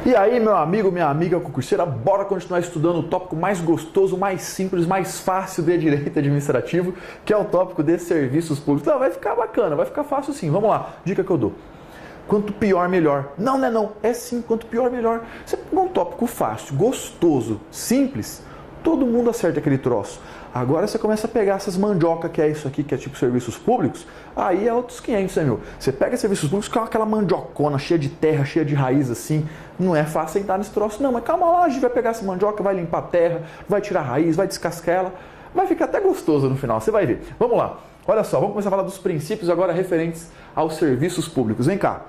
E aí, meu amigo, minha amiga concurseira, bora continuar estudando o tópico mais gostoso, mais simples, mais fácil de direito administrativo, que é o tópico de serviços públicos. Não, vai ficar bacana, vai ficar fácil sim. Vamos lá, dica que eu dou. Quanto pior, melhor. Não, não é não. É sim, quanto pior, melhor. Você pega um tópico fácil, gostoso, simples, todo mundo acerta aquele troço. Agora você começa a pegar essas mandioca, que é isso aqui, que é tipo serviços públicos, aí é outros 500, né, meu? Você pega serviços públicos com aquela mandiocona, cheia de terra, cheia de raiz, assim, não é fácil entrar nesse troço, não. Mas calma lá, a gente vai pegar essa mandioca, vai limpar a terra, vai tirar a raiz, vai descascar ela, vai ficar até gostoso no final, você vai ver. Vamos lá, olha só, vamos começar a falar dos princípios agora referentes aos serviços públicos. Vem cá.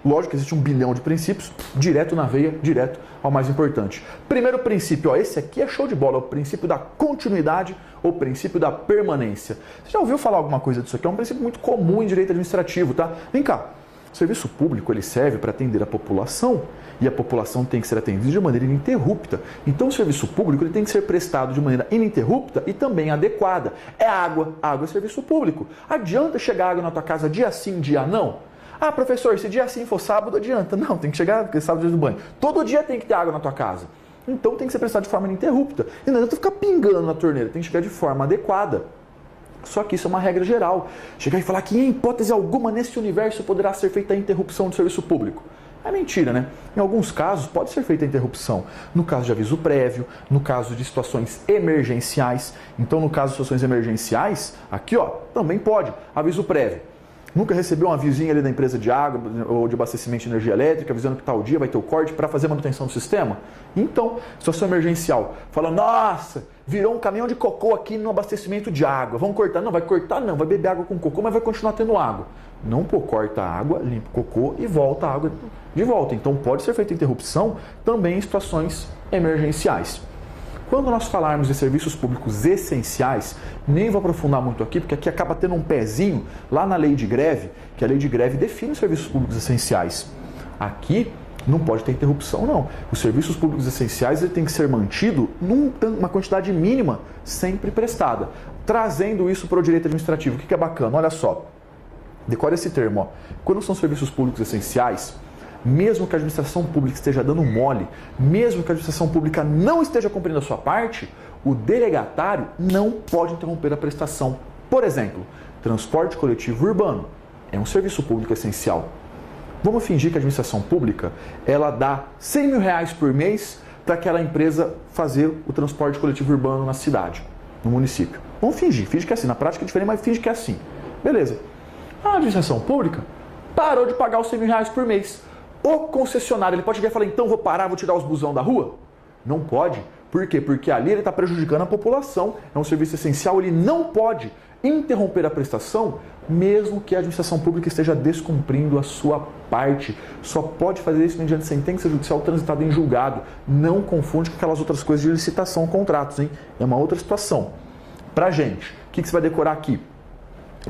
Lógico que existe 1 bilhão de princípios, direto na veia, direto ao mais importante. Primeiro princípio, ó, esse aqui é show de bola, é o princípio da continuidade ou princípio da permanência. Você já ouviu falar alguma coisa disso aqui? É um princípio muito comum em direito administrativo, tá? Vem cá, o serviço público ele serve para atender a população e a população tem que ser atendida de maneira ininterrupta. Então o serviço público ele tem que ser prestado de maneira ininterrupta e também adequada. É água, água é serviço público. Adianta chegar água na tua casa dia sim, dia não? Ah, professor, se dia assim for sábado, adianta. Não, tem que chegar, porque sábado é dia do banho. Todo dia tem que ter água na tua casa. Então tem que ser prestado de forma ininterrupta. E não adianta ficar pingando na torneira, tem que chegar de forma adequada. Só que isso é uma regra geral. Chegar e falar que em hipótese alguma nesse universo poderá ser feita a interrupção do serviço público. É mentira, né? Em alguns casos pode ser feita a interrupção. No caso de aviso prévio, no caso de situações emergenciais. Então no caso de situações emergenciais, aqui ó, também pode. Aviso prévio. Nunca recebeu um avisinho ali da empresa de água ou de abastecimento de energia elétrica, avisando que tal dia vai ter o corte para fazer a manutenção do sistema? Então, situação emergencial. Fala, nossa, virou um caminhão de cocô aqui no abastecimento de água. Vamos cortar? Não, vai cortar não, vai beber água com cocô, mas vai continuar tendo água. Não, pô, corta a água, limpa o cocô e volta a água de volta. Então, pode ser feita interrupção também em situações emergenciais. Quando nós falarmos de serviços públicos essenciais, nem vou aprofundar muito aqui, porque aqui acaba tendo um pezinho lá na lei de greve, que a lei de greve define os serviços públicos essenciais. Aqui não pode ter interrupção, não. Os serviços públicos essenciais ele tem que ser mantido numa quantidade mínima, sempre prestada. Trazendo isso para o direito administrativo, o que é bacana? Olha só, decore esse termo. Ó. Quando são serviços públicos essenciais, mesmo que a administração pública esteja dando mole, mesmo que a administração pública não esteja cumprindo a sua parte, o delegatário não pode interromper a prestação. Por exemplo, transporte coletivo urbano é um serviço público essencial. Vamos fingir que a administração pública ela dá 100 mil reais por mês para aquela empresa fazer o transporte coletivo urbano na cidade, no município. Vamos finge que é assim. Na prática é diferente, mas finge que é assim. Beleza. A administração pública parou de pagar os 100 mil reais por mês. O concessionário, ele pode chegar e falar, então vou parar, vou tirar os busão da rua? Não pode. Por quê? Porque ali ele está prejudicando a população. É um serviço essencial, ele não pode interromper a prestação, mesmo que a administração pública esteja descumprindo a sua parte. Só pode fazer isso mediante sentença judicial transitada em julgado. Não confunde com aquelas outras coisas de licitação, contratos, hein? É uma outra situação. Pra gente, o que você vai decorar aqui?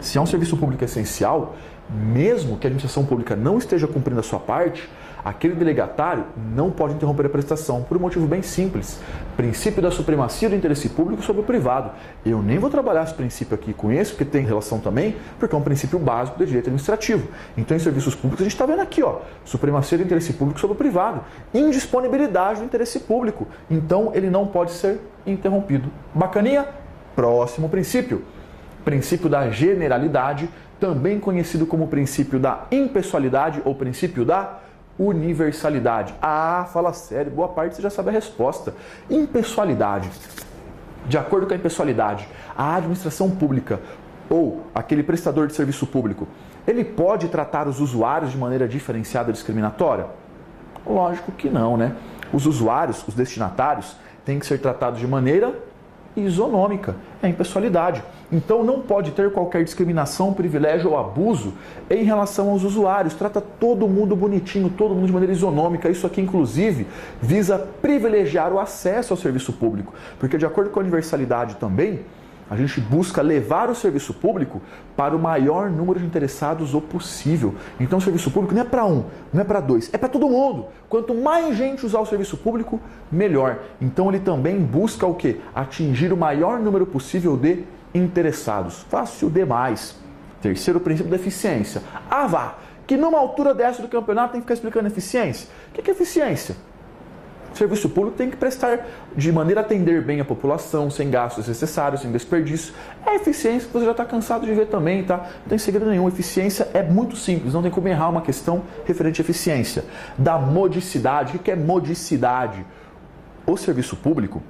Se é um serviço público essencial, mesmo que a administração pública não esteja cumprindo a sua parte, aquele delegatário não pode interromper a prestação, por um motivo bem simples. Princípio da supremacia do interesse público sobre o privado. Eu nem vou trabalhar esse princípio aqui com esse, porque tem relação também, porque é um princípio básico do direito administrativo. Então, em serviços públicos, a gente está vendo aqui, ó, supremacia do interesse público sobre o privado, indisponibilidade do interesse público. Então, ele não pode ser interrompido. Bacaninha? Próximo princípio. Princípio da generalidade, também conhecido como princípio da impessoalidade ou princípio da universalidade. Ah, fala sério, boa parte você já sabe a resposta. Impessoalidade. De acordo com a impessoalidade, a administração pública ou aquele prestador de serviço público, ele pode tratar os usuários de maneira diferenciada ou discriminatória? Lógico que não, né? Os usuários, os destinatários, têm que ser tratados de maneira isonômica, é a impessoalidade. Então não pode ter qualquer discriminação, privilégio ou abuso em relação aos usuários. Trata todo mundo bonitinho, todo mundo de maneira isonômica. Isso aqui, inclusive, visa privilegiar o acesso ao serviço público. Porque, de acordo com a universalidade também, a gente busca levar o serviço público para o maior número de interessados o possível. Então o serviço público não é para um, não é para dois, é para todo mundo. Quanto mais gente usar o serviço público, melhor. Então ele também busca o quê? Atingir o maior número possível de interessados. Fácil demais. Terceiro princípio da eficiência. Ah, vá! Que numa altura dessa do campeonato tem que ficar explicando eficiência. O que é eficiência? Serviço público tem que prestar de maneira a atender bem a população, sem gastos necessários, sem desperdício. É eficiência que você já está cansado de ver também, tá? Não tem segredo nenhum. Eficiência é muito simples, não tem como errar uma questão referente à eficiência. Da modicidade. O que é modicidade? O serviço público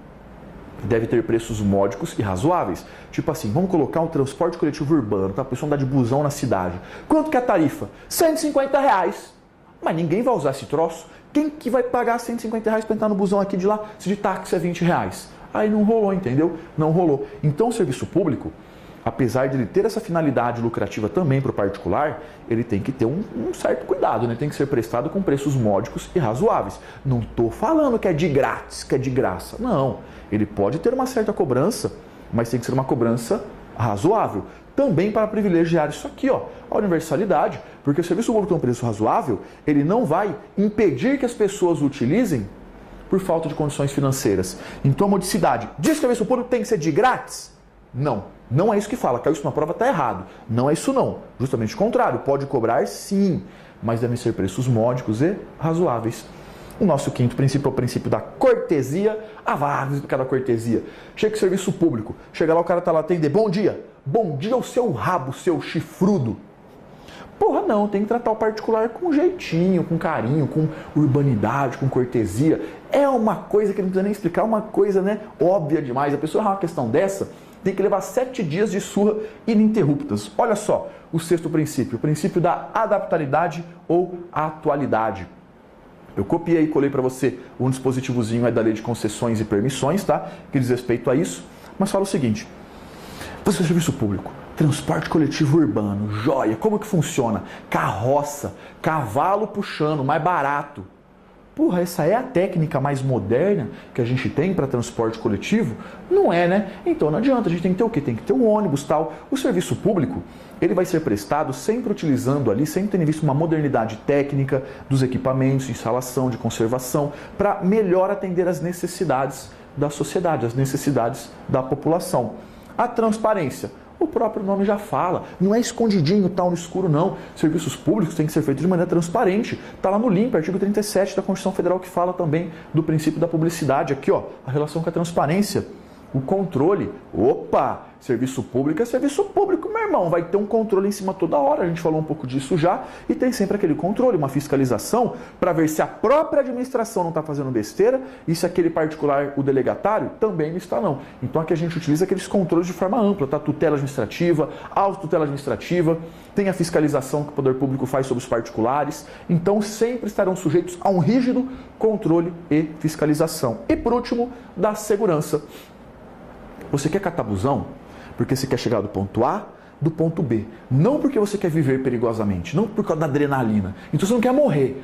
deve ter preços módicos e razoáveis. Tipo assim, vamos colocar um transporte coletivo urbano, tá? A pessoa andar de busão na cidade. Quanto que é a tarifa? R$150. Mas ninguém vai usar esse troço. Quem que vai pagar R$150 para entrar no busão aqui de lá se de táxi é R$20? Aí não rolou, entendeu? Não rolou. Então o serviço público, apesar de ele ter essa finalidade lucrativa também para o particular, ele tem que ter um certo cuidado, né? Tem que ser prestado com preços módicos e razoáveis. Não estou falando que é de grátis, que é de graça. Não. Ele pode ter uma certa cobrança, mas tem que ser uma cobrança razoável. Também para privilegiar isso aqui, ó, a universalidade, porque o serviço público tem um preço razoável, ele não vai impedir que as pessoas o utilizem por falta de condições financeiras. Então a modicidade, diz que o serviço público tem que ser de grátis? Não, não é isso que fala, caiu isso na prova, está errado. Não é isso não, justamente o contrário, pode cobrar sim, mas devem ser preços módicos e razoáveis. O nosso quinto princípio é o princípio da cortesia. Vá explicar da cortesia. Chega em serviço público, chega lá, o cara tá lá atender, bom dia o seu rabo, seu chifrudo. Porra não, tem que tratar o particular com jeitinho, com carinho, com urbanidade, com cortesia. É uma coisa que não precisa nem explicar, é uma coisa, né, óbvia demais. A pessoa errar uma questão dessa, tem que levar 7 dias de surra ininterruptas. Olha só, o sexto princípio, o princípio da adaptabilidade ou atualidade. Eu copiei e colei para você um dispositivozinho aí da lei de concessões e permissões, tá? Que diz respeito a isso, mas fala o seguinte: você é serviço público, transporte coletivo urbano, joia, como que funciona? Carroça, cavalo puxando, mais barato. Porra, essa é a técnica mais moderna que a gente tem para transporte coletivo? Não é, né? Então não adianta, a gente tem que ter o quê? Tem que ter um ônibus, tal. O serviço público, ele vai ser prestado sempre utilizando ali, sempre tendo visto uma modernidade técnica dos equipamentos, de instalação, de conservação, para melhor atender as necessidades da sociedade, as necessidades da população. A transparência. O próprio nome já fala, não é escondidinho, tal, no escuro, não. Serviços públicos têm que ser feitos de maneira transparente. Está lá no LIMP, artigo 37 da Constituição Federal, que fala também do princípio da publicidade. Aqui, ó, a relação com a transparência. O controle. Opa! Serviço público é serviço público, meu irmão. Vai ter um controle em cima toda hora. A gente falou um pouco disso já. E tem sempre aquele controle, uma fiscalização, para ver se a própria administração não está fazendo besteira e se aquele particular, o delegatário, também não está, não. Então aqui a gente utiliza aqueles controles de forma ampla, tá? Tutela administrativa, autotutela administrativa, tem a fiscalização que o poder público faz sobre os particulares. Então sempre estarão sujeitos a um rígido controle e fiscalização. E por último, da segurança. Você quer catar busão porque você quer chegar do ponto A do ponto B. Não porque você quer viver perigosamente, não por causa da adrenalina. Então você não quer morrer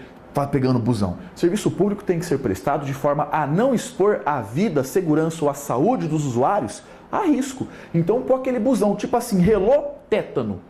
pegando busão. Serviço público tem que ser prestado de forma a não expor a vida, a segurança ou a saúde dos usuários a risco. Então, pô, aquele busão, tipo assim, relou, tétano.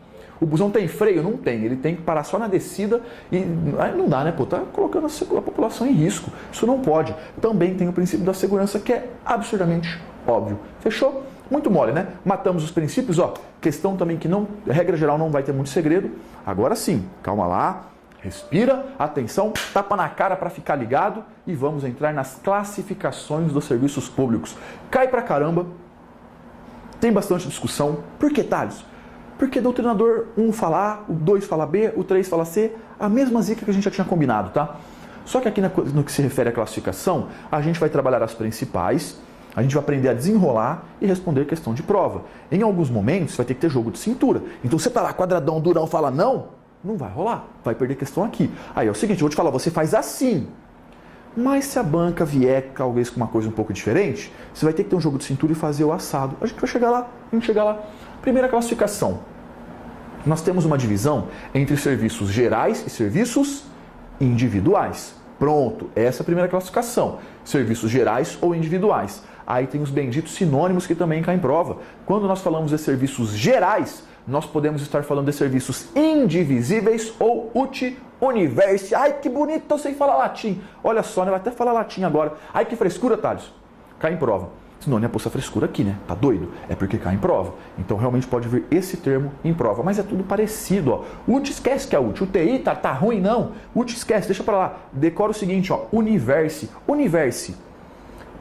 O busão tem freio? Não tem. Ele tem que parar só na descida e aí não dá, né? Pô, tá colocando a população em risco. Isso não pode. Também tem o princípio da segurança, que é absurdamente óbvio. Fechou? Muito mole, né? Matamos os princípios, ó. Questão também que não, regra geral, não vai ter muito segredo. Agora sim, calma lá, respira, atenção, tapa na cara para ficar ligado e vamos entrar nas classificações dos serviços públicos. Cai pra caramba, tem bastante discussão. Por que, Thales? Porque doutrinador 1 fala A, o 2 fala B, o 3 fala C, a mesma zica que a gente já tinha combinado, tá? Só que aqui no que se refere à classificação, a gente vai trabalhar as principais, a gente vai aprender a desenrolar e responder questão de prova. Em alguns momentos, vai ter que ter jogo de cintura. Então, você tá lá, quadradão, durão, fala não vai rolar, vai perder questão aqui. Aí é o seguinte, eu vou te falar, você faz assim. Mas se a banca vier, talvez, com uma coisa um pouco diferente, você vai ter que ter um jogo de cintura e fazer o assado. A gente vai chegar lá, Primeira classificação. Nós temos uma divisão entre serviços gerais e serviços individuais. Pronto, essa é a primeira classificação. Serviços gerais ou individuais. Aí tem os benditos sinônimos que também caem em prova. Quando nós falamos de serviços gerais, nós podemos estar falando de serviços indivisíveis ou uti-universi. Ai, que bonito, eu sei falar latim. Olha só, né? Vai até falar latim agora. Ai, que frescura, Thales. Cai em prova. Senão não ia pôr essa frescura aqui, né? Tá doido? É porque cai em prova. Então realmente pode vir esse termo em prova. Mas é tudo parecido, ó. UTI esquece que é UTI. UTI tá ruim, não. UTI esquece, deixa pra lá. Decora o seguinte, ó. Universe. Universe.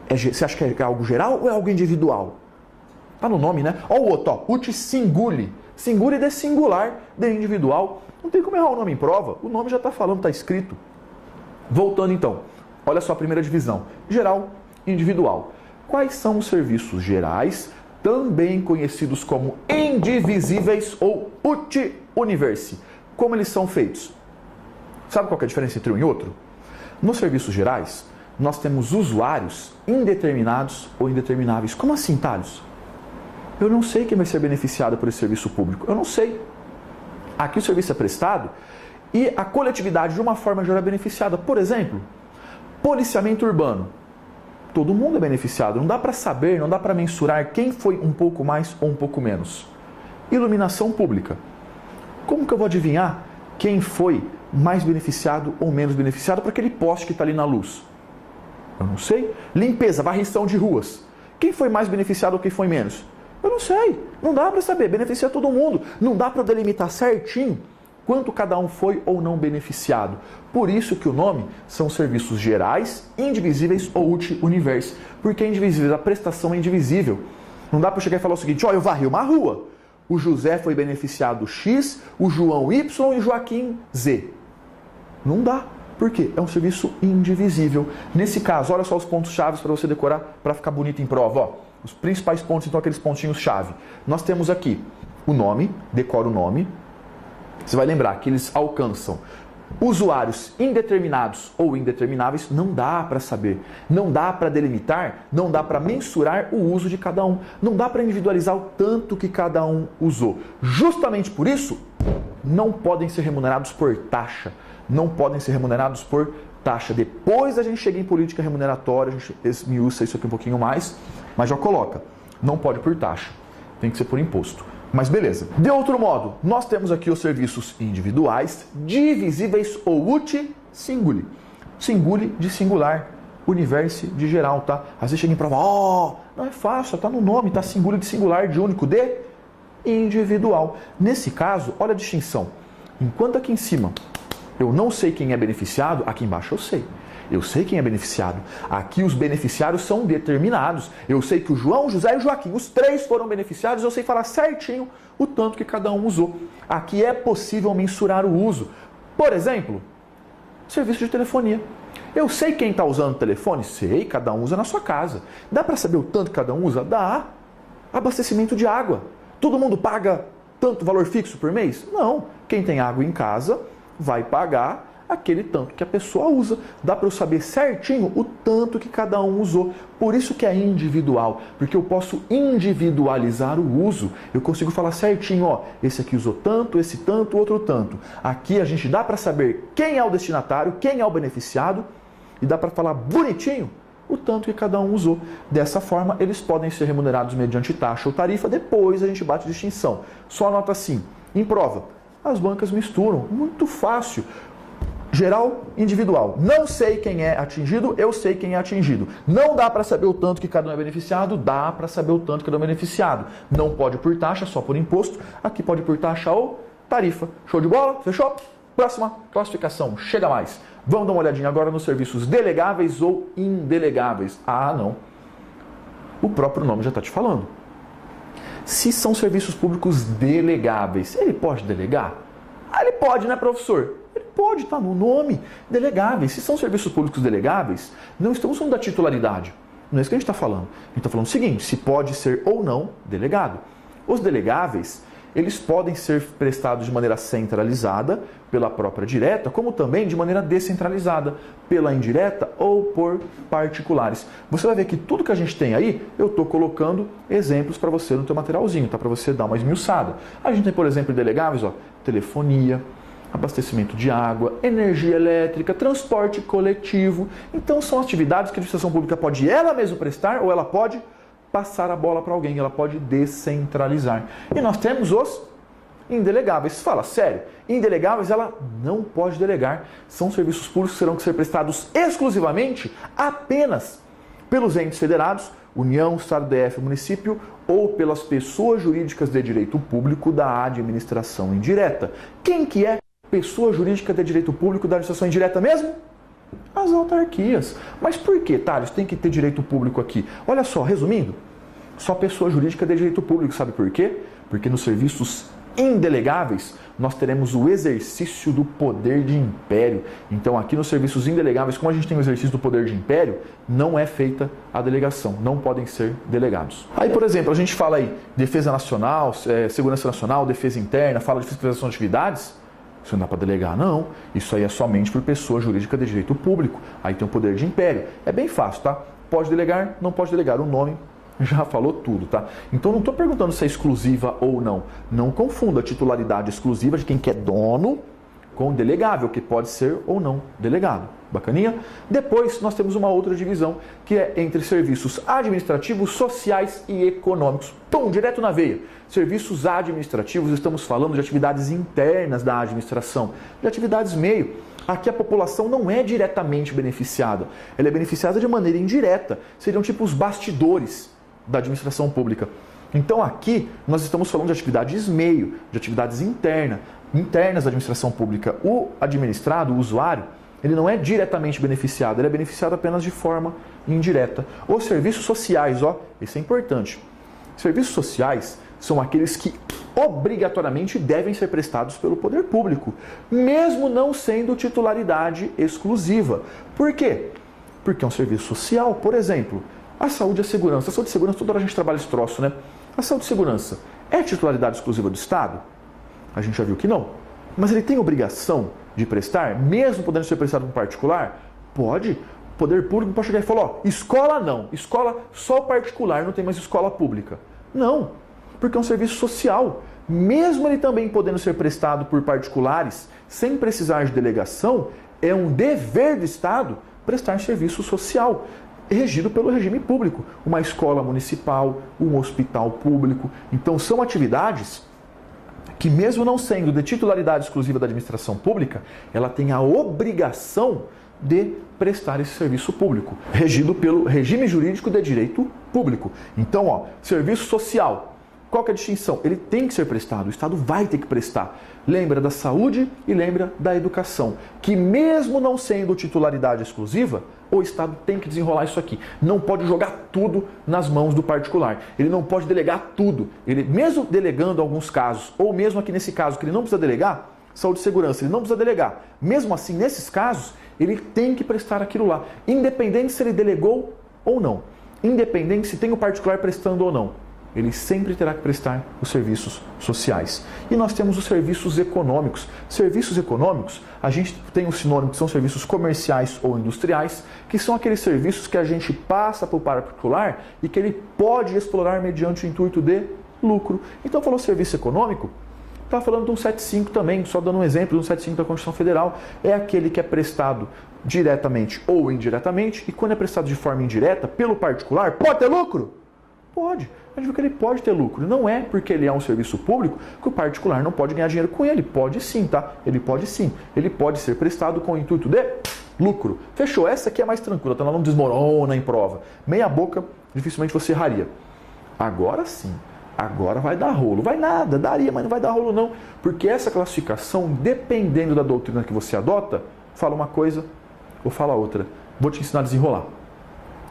Você acha que é algo geral ou é algo individual? Tá no nome, né? Ó o outro, ó. UTI singule. Singule de singular, de individual. Não tem como errar o nome em prova. O nome já tá falando, tá escrito. Voltando então. Olha só a primeira divisão. Geral, individual. Quais são os serviços gerais, também conhecidos como indivisíveis ou uti universi? Como eles são feitos? Sabe qual que é a diferença entre um e outro? Nos serviços gerais, nós temos usuários indeterminados ou indetermináveis. Como assim, Thales? Eu não sei quem vai ser beneficiado por esse serviço público. Eu não sei. Aqui o serviço é prestado e a coletividade, de uma forma geral, é beneficiada. Por exemplo, policiamento urbano. Todo mundo é beneficiado. Não dá para saber, não dá para mensurar quem foi um pouco mais ou um pouco menos. Iluminação pública. Como que eu vou adivinhar quem foi mais beneficiado ou menos beneficiado para aquele poste que está ali na luz? Eu não sei. Limpeza, varrição de ruas. Quem foi mais beneficiado ou quem foi menos? Eu não sei. Não dá para saber. Beneficia todo mundo. Não dá para delimitar certinho quanto cada um foi ou não beneficiado. Por isso que o nome são serviços gerais, indivisíveis ou uti universi. Porque é indivisível, a prestação é indivisível. Não dá para chegar e falar o seguinte, ó, eu varri uma rua. O José foi beneficiado X, o João Y e o Joaquim Z. Não dá. Por quê? É um serviço indivisível. Nesse caso, olha só os pontos chaves para você decorar, para ficar bonito em prova. Ó. Os principais pontos, então, aqueles pontinhos-chave. Nós temos aqui o nome, decora o nome. Você vai lembrar que eles alcançam usuários indeterminados ou indetermináveis, não dá para saber, não dá para delimitar, não dá para mensurar o uso de cada um, não dá para individualizar o tanto que cada um usou. Justamente por isso, não podem ser remunerados por taxa, não podem ser remunerados por taxa. Depois a gente chega em política remuneratória, a gente esmiuça isso aqui um pouquinho mais, mas já coloca, não pode por taxa, tem que ser por imposto. Mas beleza. De outro modo, nós temos aqui os serviços individuais, divisíveis ou uti singuli. Singuli de singular, universi de geral, tá? Às vezes chega em prova, não é fácil, tá no nome, tá singuli de singular, de único, de individual. Nesse caso, olha a distinção. Enquanto aqui em cima eu não sei quem é beneficiado, aqui embaixo eu sei. Eu sei quem é beneficiado. Aqui os beneficiários são determinados. Eu sei que o João, o José e o Joaquim, os três foram beneficiados, eu sei falar certinho o tanto que cada um usou. Aqui é possível mensurar o uso. Por exemplo, serviço de telefonia. Eu sei quem está usando o telefone? Sei, cada um usa na sua casa. Dá para saber o tanto que cada um usa? Dá. Abastecimento de água. Todo mundo paga tanto valor fixo por mês? Não. Quem tem água em casa vai pagar aquele tanto que a pessoa usa. Dá para eu saber certinho o tanto que cada um usou. Por isso que é individual, porque eu posso individualizar o uso. Eu consigo falar certinho, ó, esse aqui usou tanto, esse tanto, outro tanto. Aqui a gente dá para saber quem é o destinatário, quem é o beneficiado, e dá para falar bonitinho o tanto que cada um usou. Dessa forma, eles podem ser remunerados mediante taxa ou tarifa, depois a gente bate a distinção. Só anota assim, em prova, as bancas misturam, muito fácil. Geral, individual. Não sei quem é atingido, eu sei quem é atingido. Não dá para saber o tanto que cada um é beneficiado, dá para saber o tanto que cada um é beneficiado. Não pode por taxa, só por imposto. Aqui pode por taxa ou tarifa. Show de bola? Fechou? Próxima classificação, chega mais. Vamos dar uma olhadinha agora nos serviços delegáveis ou indelegáveis. Ah, não. O próprio nome já está te falando. Se são serviços públicos delegáveis, ele pode delegar? Ah, ele pode, né, professor? Ele pode, tá no nome. Delegáveis. Se são serviços públicos delegáveis, não estamos falando da titularidade. Não é isso que a gente está falando. A gente está falando o seguinte, se pode ser ou não delegado. Os delegáveis, eles podem ser prestados de maneira centralizada, pela própria direta, como também de maneira descentralizada, pela indireta ou por particulares. Você vai ver que tudo que a gente tem aí, eu estou colocando exemplos para você no teu materialzinho, tá? Para você dar uma esmiuçada. A gente tem, por exemplo, delegáveis, ó, telefonia, abastecimento de água, energia elétrica, transporte coletivo. Então são atividades que a administração pública pode ela mesma prestar ou ela pode passar a bola para alguém, ela pode descentralizar. E nós temos os indelegáveis. Fala sério, indelegáveis ela não pode delegar. São serviços públicos que terão que ser prestados exclusivamente apenas pelos entes federados, União, Estado, DF, município ou pelas pessoas jurídicas de direito público da administração indireta. Quem que é pessoa jurídica de direito público da administração indireta mesmo? As autarquias. Mas por que, Thales, tem que ter direito público aqui? Olha só, resumindo, só pessoa jurídica de direito público. Sabe por quê? Porque nos serviços indelegáveis nós teremos o exercício do poder de império. Então aqui nos serviços indelegáveis, como a gente tem o exercício do poder de império, não é feita a delegação, não podem ser delegados. Aí, por exemplo, a gente fala aí defesa nacional, segurança nacional, defesa interna, fala de fiscalização de atividades. Isso não dá para delegar, não. Isso aí é somente por pessoa jurídica de direito público. Aí tem o poder de império. É bem fácil, tá? Pode delegar, não pode delegar. O nome já falou tudo, tá? Então não estou perguntando se é exclusiva ou não. Não confunda a titularidade exclusiva de quem que é dono com delegável, que pode ser ou não delegado. Bacaninha? Depois nós temos uma outra divisão, que é entre serviços administrativos, sociais e econômicos. Pum, direto na veia. Serviços administrativos, estamos falando de atividades internas da administração, de atividades meio. Aqui a população não é diretamente beneficiada, ela é beneficiada de maneira indireta. Seriam tipo os bastidores da administração pública. Então aqui nós estamos falando de atividades meio, de atividades internas da administração pública. O administrado, o usuário, ele não é diretamente beneficiado, ele é beneficiado apenas de forma indireta. Os serviços sociais, ó, isso é importante. Serviços sociais são aqueles que obrigatoriamente devem ser prestados pelo poder público, mesmo não sendo titularidade exclusiva. Por quê? Porque é um serviço social. Por exemplo, a saúde e a segurança. A saúde e a segurança, toda hora a gente trabalha esse troço, né? A saúde e segurança é titularidade exclusiva do Estado? A gente já viu que não. Mas ele tem obrigação de prestar, mesmo podendo ser prestado por particular? Pode. O poder público pode chegar e falar, ó, escola não. Escola só particular, não tem mais escola pública. Não, porque é um serviço social. Mesmo ele também podendo ser prestado por particulares, sem precisar de delegação, é um dever do Estado prestar serviço social, regido pelo regime público. Uma escola municipal, um hospital público. Então são atividades que, mesmo não sendo de titularidade exclusiva da administração pública, ela tem a obrigação de prestar esse serviço público, regido pelo regime jurídico de direito público. Então, ó, serviço social, qual que é a distinção? Ele tem que ser prestado, o Estado vai ter que prestar. Lembra da saúde e lembra da educação, que mesmo não sendo titularidade exclusiva, o Estado tem que desenrolar isso aqui. Não pode jogar tudo nas mãos do particular. Ele não pode delegar tudo. Ele, mesmo delegando alguns casos, ou mesmo aqui nesse caso que ele não precisa delegar, saúde e segurança, ele não precisa delegar. Mesmo assim, nesses casos, ele tem que prestar aquilo lá, independente se ele delegou ou não. Independente se tem o particular prestando ou não. Ele sempre terá que prestar os serviços sociais. E nós temos os serviços econômicos. Serviços econômicos, a gente tem um sinônimo que são serviços comerciais ou industriais, que são aqueles serviços que a gente passa para o particular e que ele pode explorar mediante o intuito de lucro. Então, falou serviço econômico, está falando de um 175 também, só dando um exemplo, do 175 da Constituição Federal. É aquele que é prestado diretamente ou indiretamente, e quando é prestado de forma indireta, pelo particular, pode ter lucro? Pode. A gente viu que ele pode ter lucro. Não é porque ele é um serviço público que o particular não pode ganhar dinheiro com ele. Pode sim, tá? Ele pode sim. Ele pode ser prestado com o intuito de lucro. Fechou? Essa aqui é mais tranquila, tá? Não desmorona em prova. Meia boca, dificilmente você erraria. Agora sim. Agora vai dar rolo. Vai nada, daria, mas não vai dar rolo não. Porque essa classificação, dependendo da doutrina que você adota, fala uma coisa ou fala outra. Vou te ensinar a desenrolar.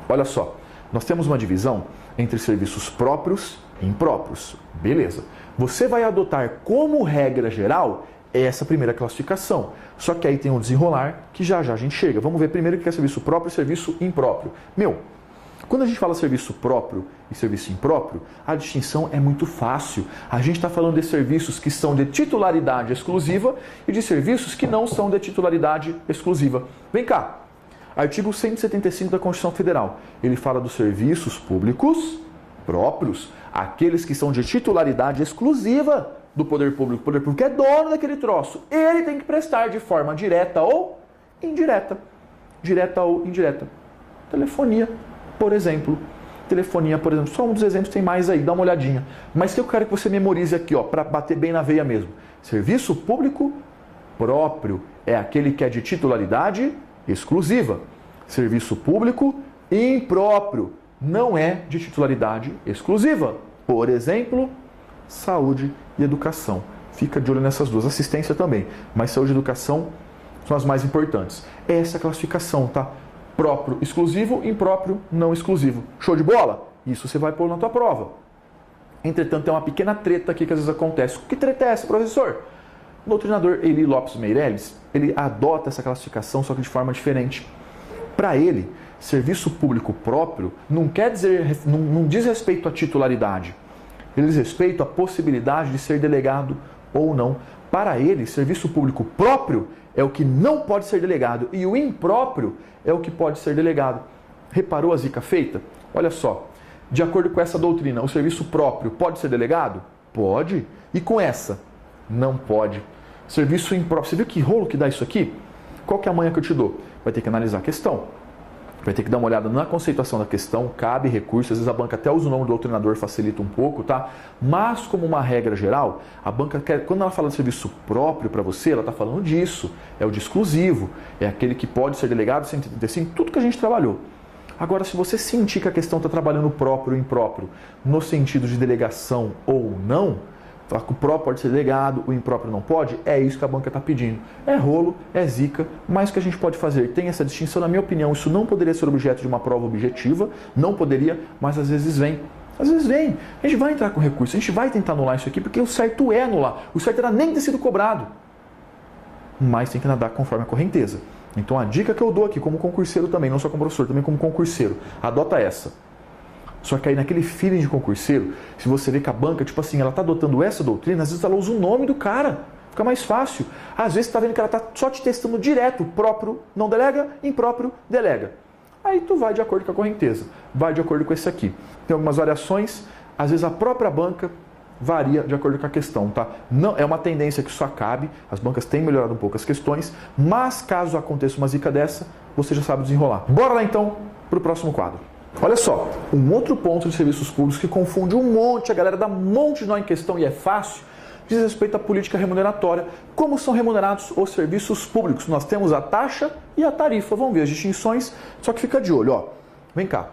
Olha só. Nós temos uma divisão entre serviços próprios e impróprios. Beleza. Você vai adotar como regra geral essa primeira classificação. Só que aí tem um desenrolar que já já a gente chega. Vamos ver primeiro o que é serviço próprio e serviço impróprio. Quando a gente fala serviço próprio e serviço impróprio, a distinção é muito fácil. A gente está falando de serviços que são de titularidade exclusiva e de serviços que não são de titularidade exclusiva. Vem cá. Artigo 175 da Constituição Federal. Ele fala dos serviços públicos próprios, aqueles que são de titularidade exclusiva do poder público. O poder público é dono daquele troço. Ele tem que prestar de forma direta ou indireta. Direta ou indireta. Telefonia, por exemplo. Telefonia, por exemplo. Só um dos exemplos, tem mais aí, dá uma olhadinha. Mas que eu quero que você memorize aqui, ó, para bater bem na veia mesmo. Serviço público próprio é aquele que é de titularidade exclusiva. Serviço público impróprio não é de titularidade exclusiva. Por exemplo, saúde e educação. Fica de olho nessas duas. Assistência também, mas saúde e educação são as mais importantes. Essa é a classificação, tá? Próprio, exclusivo, impróprio, não exclusivo. Show de bola? Isso você vai pôr na tua prova. Entretanto, tem uma pequena treta aqui que às vezes acontece. Que treta é essa, professor? O doutrinador Eli Lopes Meirelles, ele adota essa classificação, só que de forma diferente. Para ele, serviço público próprio não quer dizer, não diz respeito à titularidade. Ele diz respeito à possibilidade de ser delegado ou não. Para ele, serviço público próprio é o que não pode ser delegado e o impróprio é o que pode ser delegado. Reparou a zica feita? Olha só, de acordo com essa doutrina, o serviço próprio pode ser delegado? Pode. E com essa? Não pode. Serviço impróprio. Você viu que rolo que dá isso aqui? Qual que é a manha que eu te dou? Vai ter que analisar a questão. Vai ter que dar uma olhada na conceituação da questão, cabe recurso, às vezes a banca até usa o nome do doutrinador, facilita um pouco, tá? Mas, como uma regra geral, a banca quer, quando ela fala de serviço próprio para você, ela está falando disso. É o de exclusivo, é aquele que pode ser delegado, 135, tudo que a gente trabalhou. Agora, se você sentir que a questão está trabalhando próprio ou impróprio, no sentido de delegação ou não, o próprio pode ser delegado, o impróprio não pode, é isso que a banca está pedindo. É rolo, é zica, mas o que a gente pode fazer? Tem essa distinção, na minha opinião, isso não poderia ser objeto de uma prova objetiva, não poderia, mas às vezes vem. Às vezes vem. A gente vai entrar com recurso, a gente vai tentar anular isso aqui, porque o certo é anular. O certo era nem ter sido cobrado. Mas tem que nadar conforme a correnteza. Então a dica que eu dou aqui, como concurseiro também, não só como professor, também como concurseiro, adota essa. Só que aí naquele feeling de concurseiro, se você vê que a banca, tipo assim, ela tá adotando essa doutrina, às vezes ela usa o nome do cara, fica mais fácil. Às vezes você tá vendo que ela tá só te testando direto, próprio não delega, impróprio delega. Aí tu vai de acordo com a correnteza, vai de acordo com esse aqui. Tem algumas variações, às vezes a própria banca varia de acordo com a questão, tá? Não, é uma tendência que só cabe, as bancas têm melhorado um pouco as questões, mas caso aconteça uma zica dessa, você já sabe desenrolar. Bora lá então pro próximo quadro. Olha só, um outro ponto de serviços públicos que confunde um monte, a galera dá um monte de nó em questão e é fácil, diz respeito à política remuneratória. Como são remunerados os serviços públicos? Nós temos a taxa e a tarifa. Vamos ver as distinções, só que fica de olho, ó. Vem cá.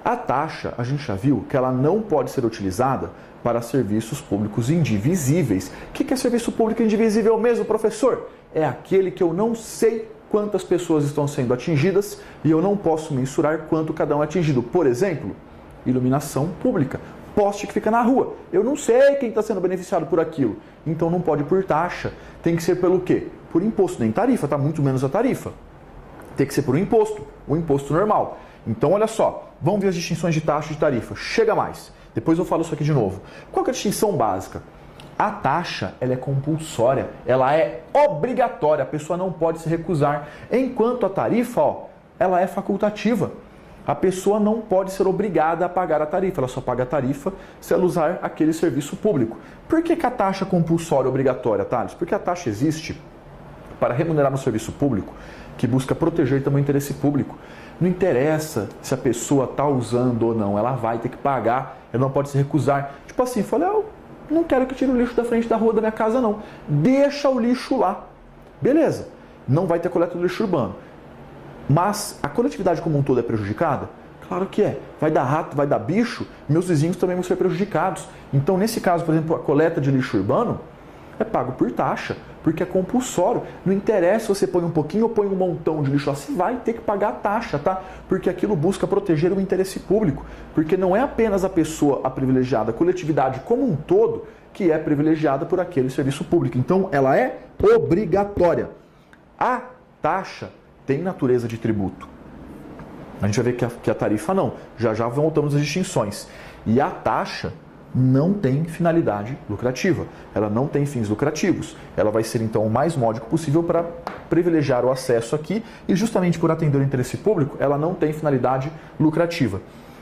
A taxa, a gente já viu que ela não pode ser utilizada para serviços públicos indivisíveis. O que é serviço público indivisível mesmo, professor? É aquele que eu não sei quantas pessoas estão sendo atingidas e eu não posso mensurar quanto cada um é atingido. Por exemplo, iluminação pública, poste que fica na rua. Eu não sei quem está sendo beneficiado por aquilo, então não pode por taxa. Tem que ser pelo quê? Por imposto, nem tarifa, tá? Muito menos a tarifa. Tem que ser por um imposto, o imposto normal. Então, olha só, vamos ver as distinções de taxa e de tarifa. Chega mais. Depois eu falo isso aqui de novo. Qual que é a distinção básica? A taxa, ela é compulsória, ela é obrigatória, a pessoa não pode se recusar. Enquanto a tarifa, ó, ela é facultativa. A pessoa não pode ser obrigada a pagar a tarifa, ela só paga a tarifa se ela usar aquele serviço público. Por que a taxa é compulsória obrigatória, Thales? Porque a taxa existe para remunerar no serviço público, que busca proteger também o interesse público. Não interessa se a pessoa está usando ou não, ela vai ter que pagar, ela não pode se recusar. Tipo assim, falei, não quero que tire o lixo da frente da rua da minha casa, não. Deixa o lixo lá. Beleza, não vai ter coleta do lixo urbano. Mas a coletividade como um todo é prejudicada? Claro que é. Vai dar rato, vai dar bicho, meus vizinhos também vão ser prejudicados. Então, nesse caso, por exemplo, a coleta de lixo urbano é pago por taxa, porque é compulsório. Não interessa se você põe um pouquinho ou põe um montão de lixo lá, você vai ter que pagar a taxa, tá? Porque aquilo busca proteger o interesse público. Porque não é apenas a pessoa a privilegiada, a coletividade como um todo que é privilegiada por aquele serviço público. Então, ela é obrigatória. A taxa tem natureza de tributo. A gente vai ver que a tarifa não. Já voltamos às distinções. E a taxa não tem finalidade lucrativa. Ela não tem fins lucrativos. Ela vai ser, então, o mais módico possível para privilegiar o acesso aqui e, justamente por atender o interesse público, ela não tem finalidade lucrativa.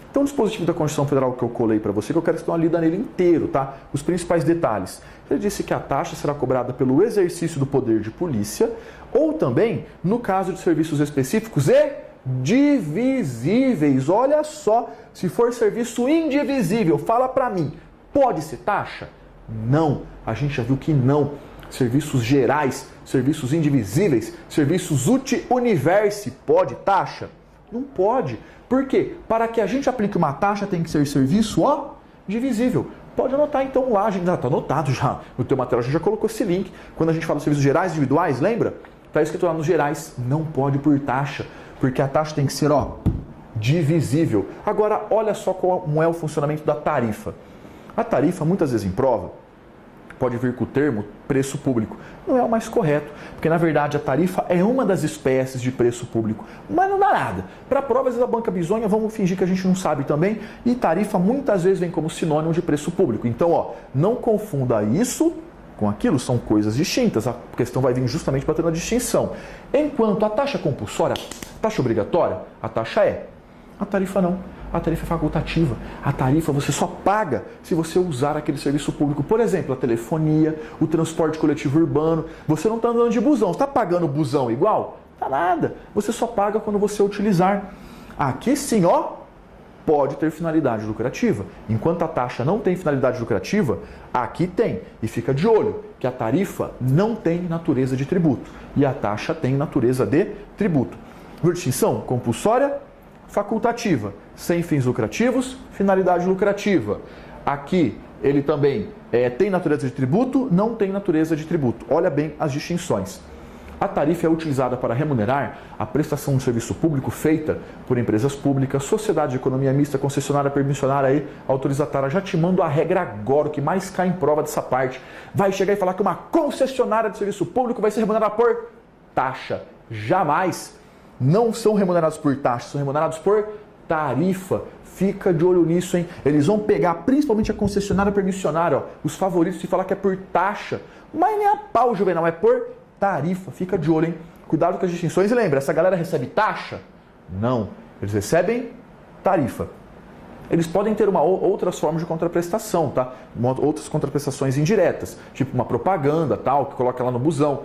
Então, o dispositivo da Constituição Federal que eu colei para você, que eu quero que você dê uma lida nele inteiro, tá? Os principais detalhes. Ele disse que a taxa será cobrada pelo exercício do poder de polícia ou também, no caso de serviços específicos e divisíveis. Olha só, se for serviço indivisível, fala para mim, pode ser taxa? Não, a gente já viu que não. Serviços gerais, serviços indivisíveis, serviços uti universi, pode taxa? Não pode. Por quê? Para que a gente aplique uma taxa tem que ser serviço, ó, divisível. Pode anotar então lá, está anotado já. No teu material a gente já colocou esse link. Quando a gente fala de serviços gerais individuais, lembra? Está escrito lá nos gerais, não pode por taxa, porque a taxa tem que ser, ó, divisível. Agora, olha só como é o funcionamento da tarifa. A tarifa, muitas vezes em prova, pode vir com o termo preço público. Não é o mais correto, porque na verdade a tarifa é uma das espécies de preço público, mas não dá nada. Para provas da banca bizonha, vamos fingir que a gente não sabe também, e tarifa muitas vezes vem como sinônimo de preço público. Então, ó, não confunda isso com aquilo, são coisas distintas. A questão vai vir justamente para ter uma distinção. Enquanto a taxa compulsória, taxa obrigatória, a taxa é. A tarifa não. A tarifa é facultativa. A tarifa você só paga se você usar aquele serviço público. Por exemplo, a telefonia, o transporte coletivo urbano. Você não está andando de busão. Você está pagando o busão igual? Tá nada. Você só paga quando você utilizar. Aqui sim, ó, pode ter finalidade lucrativa. Enquanto a taxa não tem finalidade lucrativa, aqui tem. E fica de olho que a tarifa não tem natureza de tributo. E a taxa tem natureza de tributo. Distinção compulsória, facultativa, sem fins lucrativos, finalidade lucrativa. Aqui ele também tem natureza de tributo, não tem natureza de tributo. Olha bem as distinções. A tarifa é utilizada para remunerar a prestação de serviço público feita por empresas públicas, sociedade de economia mista, concessionária, permissionária e autorizatária. Já te mando a regra agora, o que mais cai em prova dessa parte. Vai chegar e falar que uma concessionária de serviço público vai ser remunerada por taxa. Jamais. Não são remunerados por taxa, são remunerados por tarifa. Fica de olho nisso, hein? Eles vão pegar principalmente a concessionária permissionária, ó, os favoritos, e falar que é por taxa. Mas nem a pau, Juvenal, é por tarifa. Fica de olho, hein? Cuidado com as distinções. E lembra, essa galera recebe taxa? Não. Eles recebem tarifa. Eles podem ter outras formas de contraprestação, tá? Outras contraprestações indiretas, tipo uma propaganda, tal, que coloca lá no busão.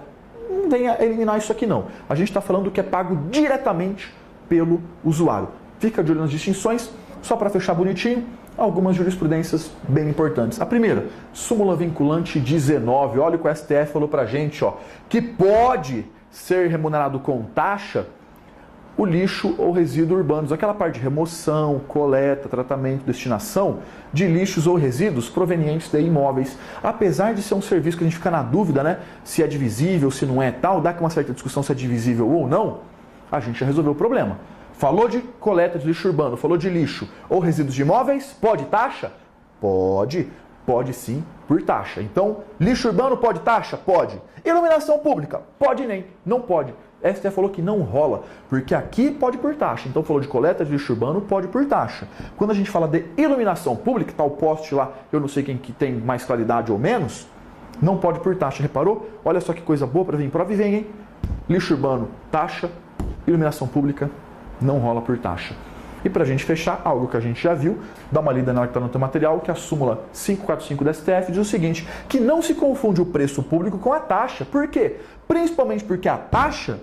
Não venha eliminar isso aqui não. A gente está falando do que é pago diretamente pelo usuário. Fica de olho nas distinções. Só para fechar bonitinho, algumas jurisprudências bem importantes. A primeira, súmula vinculante 19. Olha o que o STF falou para a gente, ó, que pode ser remunerado com taxa o lixo ou resíduos urbanos, aquela parte de remoção, coleta, tratamento, destinação de lixos ou resíduos provenientes de imóveis. Apesar de ser um serviço que a gente fica na dúvida, né, se é divisível, se não é tal, dá com uma certa discussão se é divisível ou não, a gente já resolveu o problema. Falou de coleta de lixo urbano, falou de lixo ou resíduos de imóveis, pode taxa? Pode. Pode sim, por taxa. Então, lixo urbano pode taxa? Pode. Iluminação pública? Pode nem, não pode. STF falou que não rola, porque aqui pode por taxa. Então falou de coleta de lixo urbano, pode por taxa. Quando a gente fala de iluminação pública, tá o poste lá, eu não sei quem que tem mais claridade ou menos, não pode por taxa. Reparou? Olha só que coisa boa para vir em prova e vem, hein? Lixo urbano, taxa. Iluminação pública, não rola por taxa. E para a gente fechar, algo que a gente já viu, dá uma lida na hora que está no teu material, que a súmula 545 da STF diz o seguinte, que não se confunde o preço público com a taxa. Por quê? Principalmente porque a taxa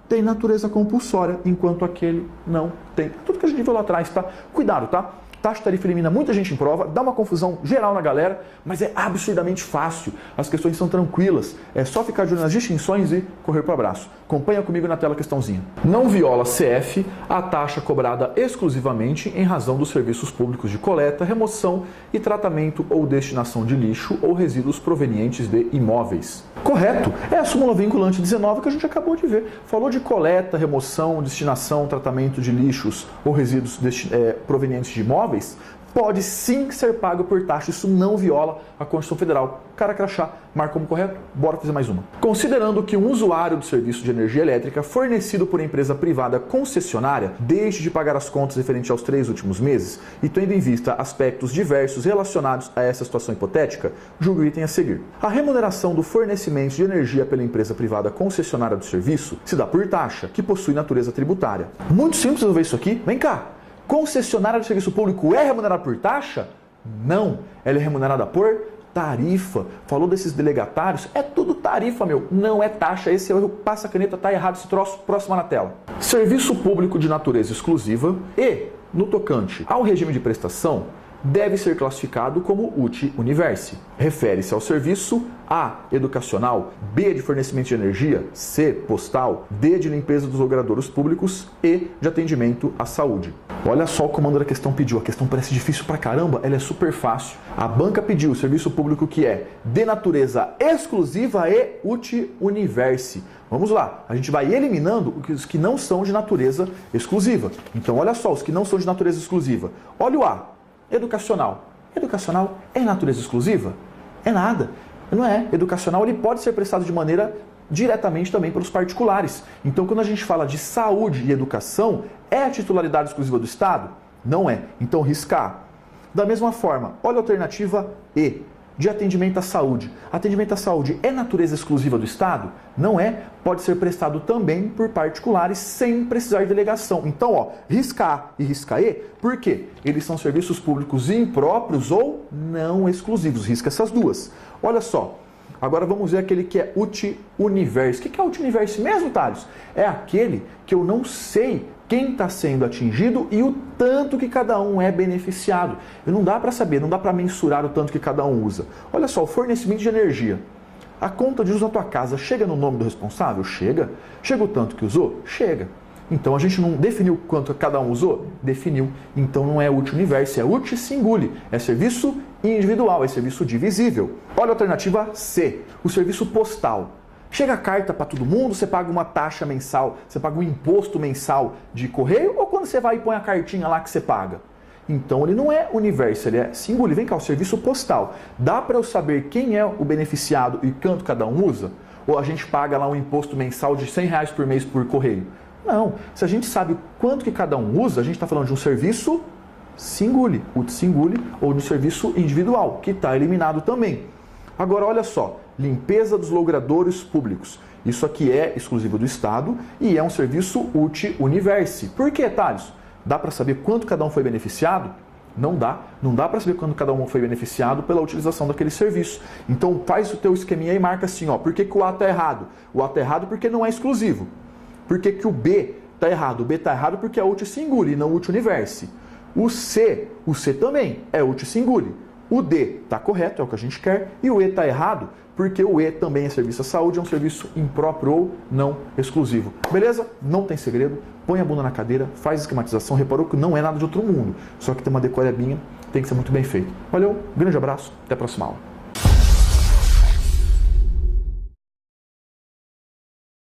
tem natureza compulsória, enquanto aquele não tem. Tudo que a gente viu lá atrás, tá? Cuidado, tá? Taxa tarifa elimina muita gente em prova, dá uma confusão geral na galera, mas é absurdamente fácil. As questões são tranquilas. É só ficar de olho nas distinções e correr para o abraço. Acompanha comigo na tela a questãozinha. Não viola CF a taxa cobrada exclusivamente em razão dos serviços públicos de coleta, remoção e tratamento ou destinação de lixo ou resíduos provenientes de imóveis. Correto. É a súmula vinculante 19 que a gente acabou de ver. Falou de coleta, remoção, destinação, tratamento de lixos ou resíduos provenientes de imóveis. Pode sim ser pago por taxa, isso não viola a Constituição Federal. Cara crachá, marca como correto? Bora fazer mais uma. Considerando que um usuário do serviço de energia elétrica fornecido por empresa privada concessionária deixe de pagar as contas referentes aos 3 últimos meses e tendo em vista aspectos diversos relacionados a essa situação hipotética, julgue o item a seguir. A remuneração do fornecimento de energia pela empresa privada concessionária do serviço se dá por taxa, que possui natureza tributária. Muito simples resolver isso aqui. Vem cá. Concessionária de serviço público é remunerada por taxa? Não, ela é remunerada por tarifa. Falou desses delegatários? É tudo tarifa, meu. Não é taxa. Esse erro, passa a caneta, tá errado esse troço, próximo na tela. Serviço público de natureza exclusiva e, no tocante ao regime de prestação, deve ser classificado como uti universi. Refere-se ao serviço A, educacional, B, de fornecimento de energia, C, postal, D, de limpeza dos logradouros públicos, E, de atendimento à saúde. Olha só o comando da questão pediu. A questão parece difícil pra caramba, ela é super fácil. A banca pediu o serviço público que é de natureza exclusiva e uti universi. Vamos lá, a gente vai eliminando os que não são de natureza exclusiva. Então olha só, os que não são de natureza exclusiva. Olha o A, educacional. Educacional é natureza exclusiva? É nada. Não é. Educacional ele pode ser prestado de maneira diretamente também pelos particulares. Então, quando a gente fala de saúde e educação, é a titularidade exclusiva do Estado? Não é. Então, riscar. Da mesma forma, olha a alternativa E, de atendimento à saúde. Atendimento à saúde é natureza exclusiva do Estado? Não é. Pode ser prestado também por particulares sem precisar de delegação. Então, ó, riscar e riscar E, por quê? Eles são serviços públicos impróprios ou não exclusivos. Risca essas duas. Olha só. Agora vamos ver aquele que é uti universi. O que é uti universi mesmo, Thales? É aquele que eu não sei quem está sendo atingido e o tanto que cada um é beneficiado. E não dá para saber, não dá para mensurar o tanto que cada um usa. Olha só, o fornecimento de energia. A conta de uso na tua casa chega no nome do responsável? Chega. Chega o tanto que usou? Chega. Então a gente não definiu quanto cada um usou? Definiu. Então não é uti universi, é uti singuli. É serviço individual, é serviço divisível. Olha a alternativa C, o serviço postal. Chega a carta para todo mundo, você paga uma taxa mensal, você paga um imposto mensal de correio, ou quando você vai e põe a cartinha lá que você paga? Então ele não é universi, ele é singuli. Vem cá, o serviço postal. Dá para eu saber quem é o beneficiado e quanto cada um usa? Ou a gente paga lá um imposto mensal de R$100 por mês por correio? Não. Se a gente sabe quanto que cada um usa, a gente está falando de um serviço singuli, uti singuli, ou de um serviço individual, que está eliminado também. Agora, olha só, limpeza dos logradouros públicos. Isso aqui é exclusivo do Estado e é um serviço uti universi. Por que, Thales? Dá para saber quanto cada um foi beneficiado? Não dá. Não dá para saber quando cada um foi beneficiado pela utilização daquele serviço. Então, faz o teu esqueminha e marca assim, ó, por que o A está errado? O A está errado porque não é exclusivo. Por que o B está errado? O B está errado porque é uti singuli, não uti universi. O C também é uti singuli. O D está correto, é o que a gente quer, e o E está errado, porque o E também é serviço à saúde, é um serviço impróprio ou não exclusivo. Beleza? Não tem segredo, põe a bunda na cadeira, faz a esquematização, reparou que não é nada de outro mundo, só que tem uma decorebinha, tem que ser muito bem feito. Valeu, grande abraço, até a próxima aula.